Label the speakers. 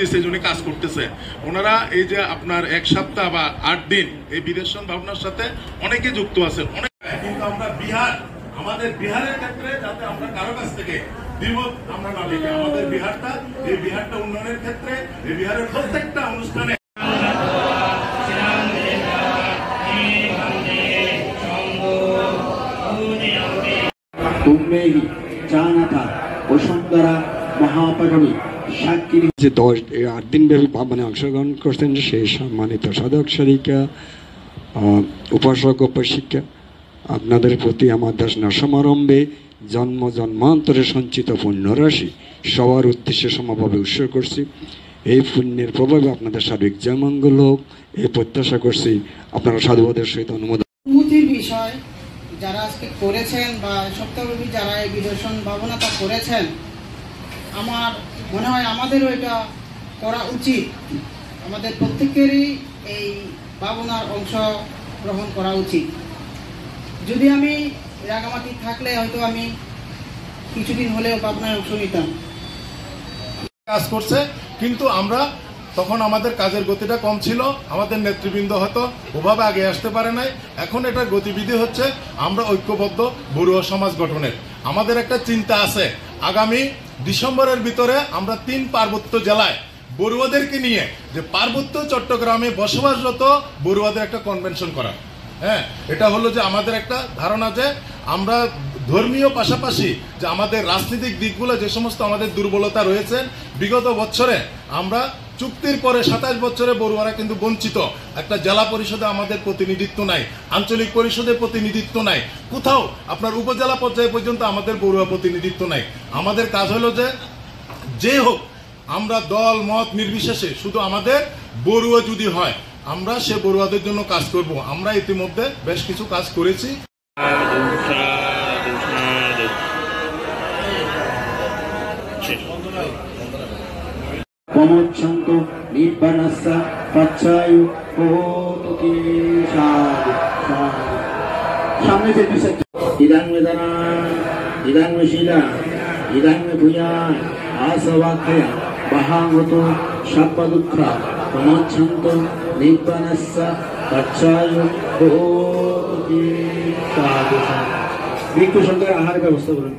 Speaker 1: দিয়েছে, এই জন্য কাজ করতেছে। ওনারা এই যে আপনার 1 সপ্তাহ বা 8 দিন এই বিদেশন ভাবনার সাথে অনেকে যুক্ত আছেন। কিন্তু আমরা আমাদের বিহারের ক্ষেত্রে যাতে আমরা কারো কাছ থেকে দ্বিমত আমরা না দেখি, আমাদের এই বিহারটা উন্নয়নের ক্ষেত্রে এই বিহারের প্রত্যেকটা অনুষ্ঠানে
Speaker 2: যে 8 দিনব্যাপী ভাবনে অংশগ্রহণ করছেন সেই সম্মানিত সাধক সাধিকা, উপাসক উপাসিকা, আপনাদের প্রতি আমার দাসনা সমারম্ভে জন্মান্তরে সঞ্চিত পুণ্যরাশি সবার উদ্দেশ্যে সমভাবে উৎসর্গ করছি। এই পুণ্যের প্রভাবে আপনাদের সার্বিক জয় মঙ্গল হোক এই প্রত্যাশা করছি। আপনারা সাধুবাদের সহিত অনুমোদন
Speaker 3: বিষয় যারা আজকে করেছেন বা সপ্তাহব্যাপী যারা এই বিদর্শন ভাবনাটা করেছেন, আমার মনে হয় আমাদেরও এটা করা উচিত। আমাদের প্রত্যেকেরই এই ভাবনার অংশ গ্রহণ করা উচিত। যদি আমি রাগামাটি থাকলে হয়তো আমি কিছুদিন হলেও ভাবনায় অংশ নিতাম।
Speaker 1: কাজ করছে, কিন্তু আমরা তখন আমাদের কাজের গতিটা কম ছিল, আমাদের নেতৃবৃন্দ হয়তো ওভাবে আগে আসতে পারে নাই। এখন এটার গতিবিধি হচ্ছে আমরা ঐক্যবদ্ধ বড়ুয়া সমাজ গঠনের আমাদের একটা চিন্তা আছে। আগামী ডিসেম্বরের ভিতরে আমরা 3 পার্বত্য জেলায় বড়ুয়াদেরকে নিয়ে যে পার্বত্য চট্টগ্রামে বসবাসরত বড়ুয়াদের একটা কনভেনশন করা। হ্যাঁ, এটা হলো যে আমাদের একটা ধারণা যে আমরা ধর্মীয় পাশাপাশি যে আমাদের রাজনৈতিক দিকগুলো যে সমস্ত আমাদের দুর্বলতা রয়েছে, বিগত বছরে আমরা চুক্তির পরে 27 বছরে বড়ুয়ারা কিন্তু বঞ্চিত। একটা জেলা পরিষদে আমাদের প্রতিনিধিত্ব নাই, আঞ্চলিক পরিষদের প্রতিনিধিত্ব নাই, কোথাও আপনার উপজেলা পর্যায়ে পর্যন্ত আমাদের বড়ুয়া প্রতিনিধিত্ব নাই। আমাদের কাজ হলো যে হোক আমরা দল মত নির্বিশেষে শুধু আমাদের বড়ুয়া যদি হয় আমরা সে বড়ুয়াদের জন্য কাজ করব। আমরা ইতিমধ্যে বেশ কিছু কাজ করেছি।
Speaker 4: সামনে যে ইদাং বেদনা ইদাং শিলা ইদাং ভূয়া আসবাখ্যা বাহাগত সাপ্প দুঃখ প্রমোচ্ছন্ত নিব্বানস্য তচ্ছায় ভূতি সাধু। ভিক্ষু সংঘের আহার ব্যবস্থা করুন।